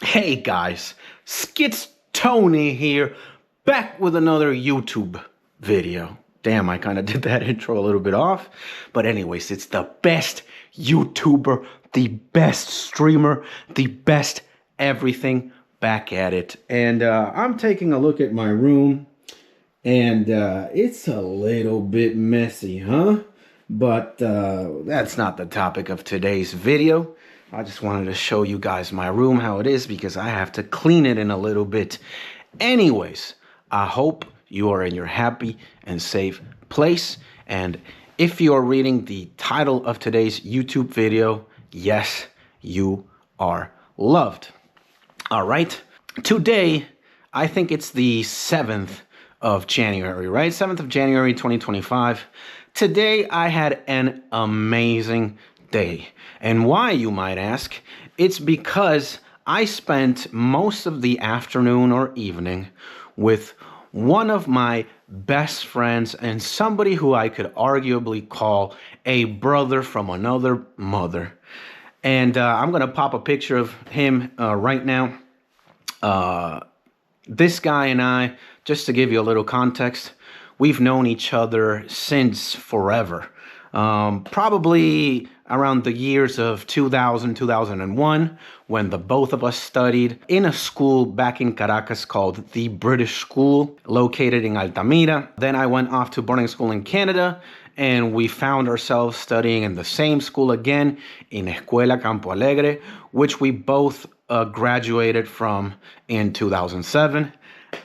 Hey guys, Skits Tony here, back with another YouTube video. Damn, I kind of did that intro a little bit off. But anyways, it's the best YouTuber, the best streamer, the best everything, back at it. And I'm taking a look at my room, and it's a little bit messy, huh? But that's not the topic of today's video. I just wanted to show you guys my room, how it is, because I have to clean it in a little bit. Anyways, I hope you are in your happy and safe place. And if you are reading the title of today's YouTube video, yes, you are loved. All right. Today, I think it's the 7th of January, right? 7th of January, 2025. Today, I had an amazing day. And why, you might ask? It's because I spent most of the afternoon or evening with one of my best friends and somebody who I could arguably call a brother from another mother. And I'm going to pop a picture of him right now. This guy and I, just to give you a little context, we've known each other since forever. Probably around the years of 2000, 2001, when the both of us studied in a school back in Caracas called the British School, located in Altamira. Then I went off to boarding school in Canada, and we found ourselves studying in the same school again, in Escuela Campo Alegre, which we both graduated from in 2007.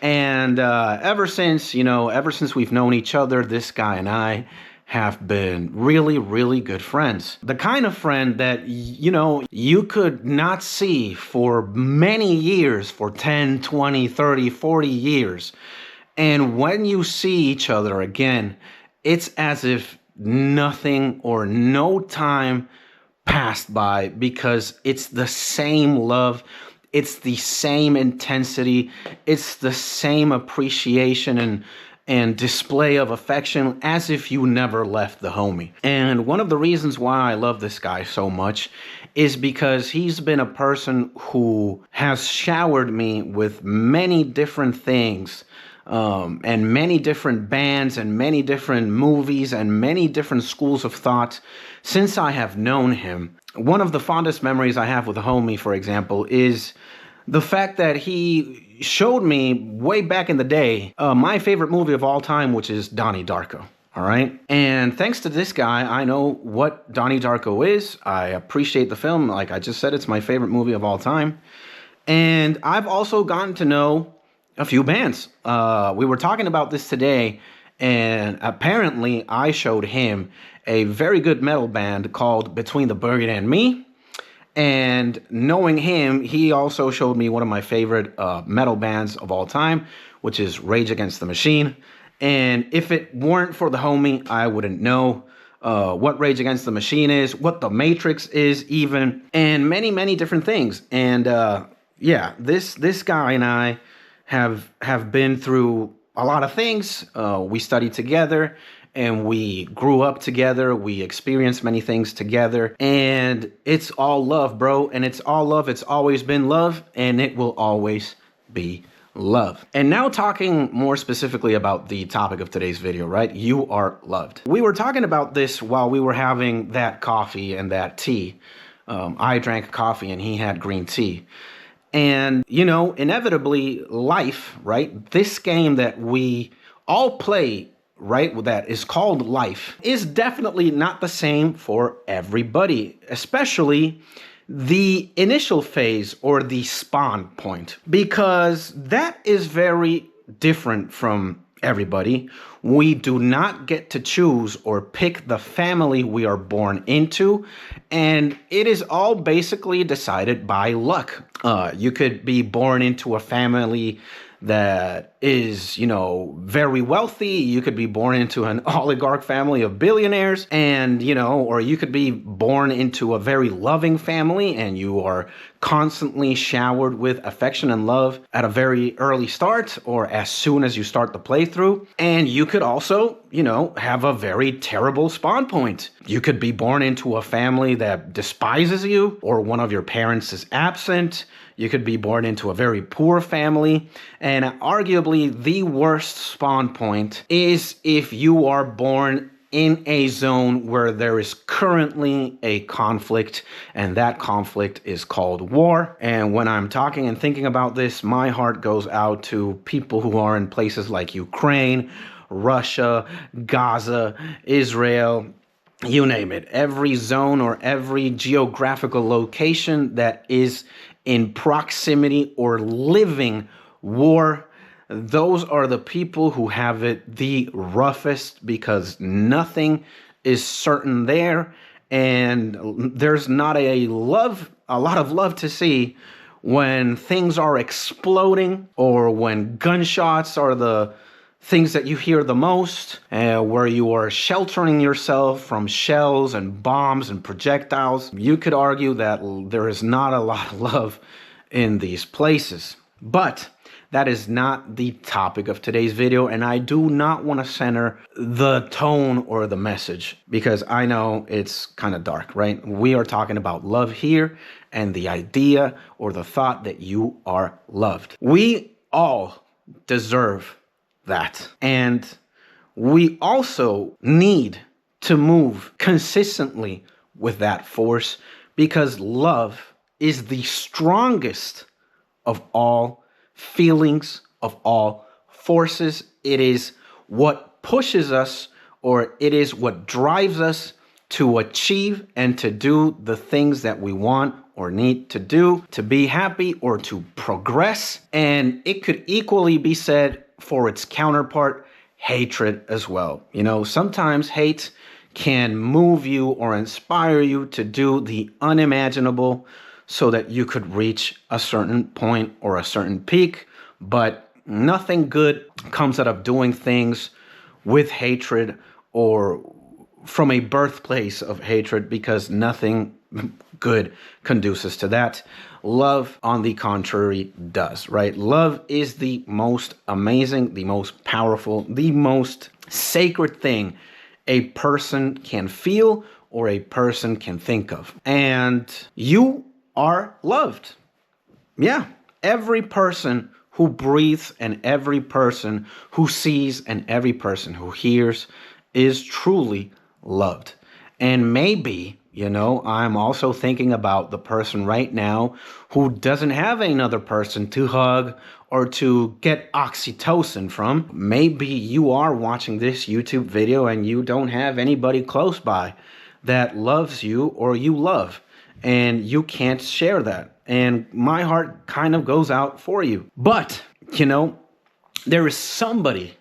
And ever since we've known each other, this guy and I have been really, really good friends. The kind of friend that, you could not see for many years, for 10, 20, 30, 40 years. And when you see each other again, it's as if nothing or no time passed by, because it's the same love. It's the same intensity. It's the same appreciation and display of affection, as if you never left the homie. And one of the reasons why I love this guy so much is because he's been a person who has showered me with many different things, and many different bands and many different movies and many different schools of thought since I have known him. One of the fondest memories I have with a homie, for example, is the fact that he showed me way back in the day my favorite movie of all time, which is Donnie Darko. All right. And thanks to this guy, I know what Donnie Darko is. I appreciate the film. Like I just said, it's my favorite movie of all time. And I've also gotten to know a few bands. We were talking about this today, and apparently I showed him a very good metal band called Between the Buried and Me. And knowing him, he also showed me one of my favorite metal bands of all time, which is Rage Against the Machine. And if it weren't for the homie, I wouldn't know what Rage Against the Machine is, what The Matrix is even, and many, many different things. And yeah, this guy and I have been through a lot of things. We studied together, and we grew up together. We experienced many things together, and it's all love, bro. And it's all love. It's always been love, and it will always be love. And now talking more specifically about the topic of today's video, right? You are loved. We were talking about this while we were having that coffee and that tea. I drank coffee and he had green tea. And, inevitably life, right? This game that we all play, right, that is called life, is definitely not the same for everybody, especially the initial phase or the spawn point, because that is very different from everybody. We do not get to choose or pick the family we are born into, and it is all basically decided by luck. You could be born into a family that is, very wealthy. You could be born into an oligarch family of billionaires, and, or you could be born into a very loving family and you are constantly showered with affection and love at a very early start or as soon as you start the playthrough. And you could also, have a very terrible spawn point. You could be born into a family that despises you, or one of your parents is absent. You could be born into a very poor family. And arguably the worst spawn point is if you are born in a zone where there is currently a conflict, and that conflict is called war. And when I'm talking and thinking about this, my heart goes out to people who are in places like Ukraine, Russia, Gaza, Israel, you name it. Every zone or every geographical location that is in proximity or living war, those are the people who have it the roughest, because nothing is certain there, and there's not a lot of love to see when things are exploding, or when gunshots are the things that you hear the most, where you are sheltering yourself from shells and bombs and projectiles. You could argue that there is not a lot of love in these places. But that is not the topic of today's video, and I do not want to center the tone or the message, because I know it's kind of dark, right? We are talking about love here, and the idea or the thought that you are loved. We all deserve that. And we also need to move consistently with that force, because love is the strongest of all feelings, of all forces. It is what pushes us, or it is what drives us to achieve and to do the things that we want or need to do to be happy or to progress. And it could equally be said for its counterpart, hatred, as well. Sometimes hate can move you or inspire you to do the unimaginable so that you could reach a certain point or a certain peak. But nothing good comes out of doing things with hatred or from a birthplace of hatred, because nothing good conduces to that. Love, on the contrary, does, right? Love is the most amazing, the most powerful, the most sacred thing a person can feel or a person can think of. And you are loved. Yeah, every person who breathes and every person who sees and every person who hears is truly loved. And maybe, I'm also thinking about the person right now who doesn't have another person to hug or to get oxytocin from. Maybe you are watching this YouTube video and you don't have anybody close by that loves you or you love, and you can't share that. And my heart kind of goes out for you. But, there is somebody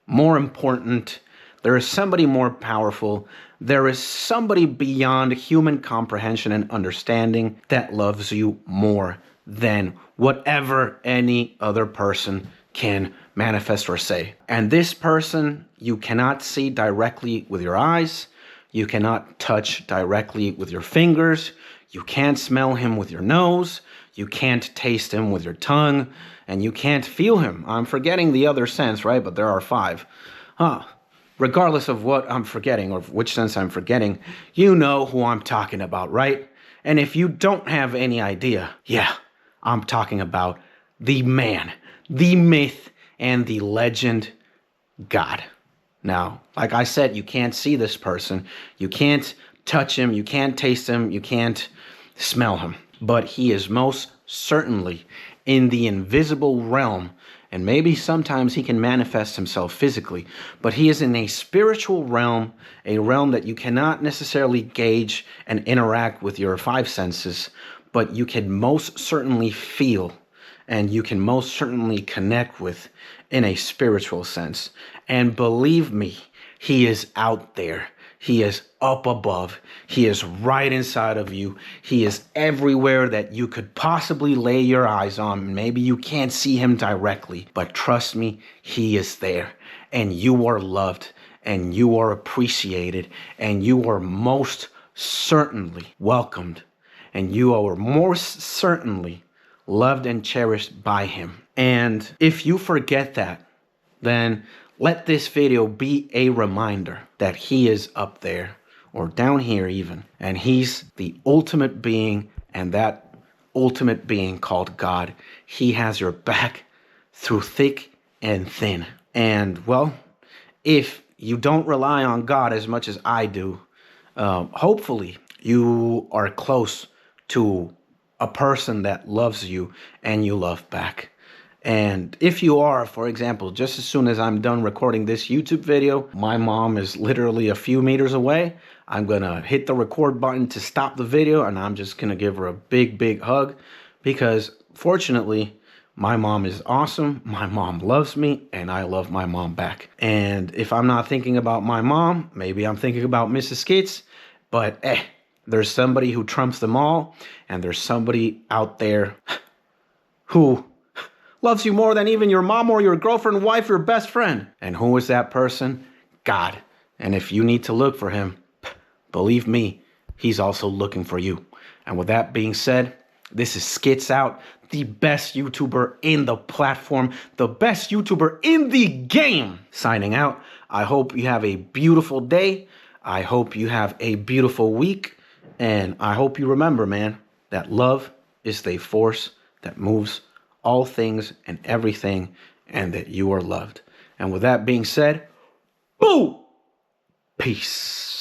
more important. There is somebody more powerful. There is somebody beyond human comprehension and understanding that loves you more than whatever any other person can manifest or say. And this person you cannot see directly with your eyes. You cannot touch directly with your fingers. You can't smell him with your nose. You can't taste him with your tongue. And you can't feel him. I'm forgetting the other sense, right? But there are 5. Regardless of what I'm forgetting or which sense I'm forgetting, you know who I'm talking about, right? And if you don't have any idea, yeah, I'm talking about the man, the myth, and the legend, God. Now, like I said, you can't see this person. You can't touch him. You can't taste him. You can't smell him. But he is most certainly in the invisible realm. And maybe sometimes he can manifest himself physically, but he is in a spiritual realm, a realm that you cannot necessarily gauge and interact with your 5 senses, but you can most certainly feel and you can most certainly connect with in a spiritual sense. And believe me, he is out there. He is up above. He is right inside of you. He is everywhere that you could possibly lay your eyes on. Maybe you can't see him directly, but trust me, he is there. And you are loved, and you are appreciated, and you are most certainly welcomed, and you are most certainly loved and cherished by him. And if you forget that, then let this video be a reminder that he is up there or down here even. And he's the ultimate being, and that ultimate being called God. He has your back through thick and thin. And well, if you don't rely on God as much as I do, hopefully you are close to a person that loves you and you love back. And if you are, for example, just as soon as I'm done recording this YouTube video, my mom is literally a few meters away. I'm going to hit the record button to stop the video, and I'm just going to give her a big, big hug because fortunately, my mom is awesome. My mom loves me, and I love my mom back. And if I'm not thinking about my mom, maybe I'm thinking about Mrs. Skits, but there's somebody who trumps them all, and there's somebody out there who loves you more than even your mom or your girlfriend, wife, or best friend. And who is that person? God. And if you need to look for him, believe me, he's also looking for you. And with that being said, this is Skits Out, the best YouTuber in the platform, the best YouTuber in the game, signing out. I hope you have a beautiful day. I hope you have a beautiful week. And I hope you remember, man, that love is the force that moves all things and everything, and that you are loved. And with that being said, boo! Peace.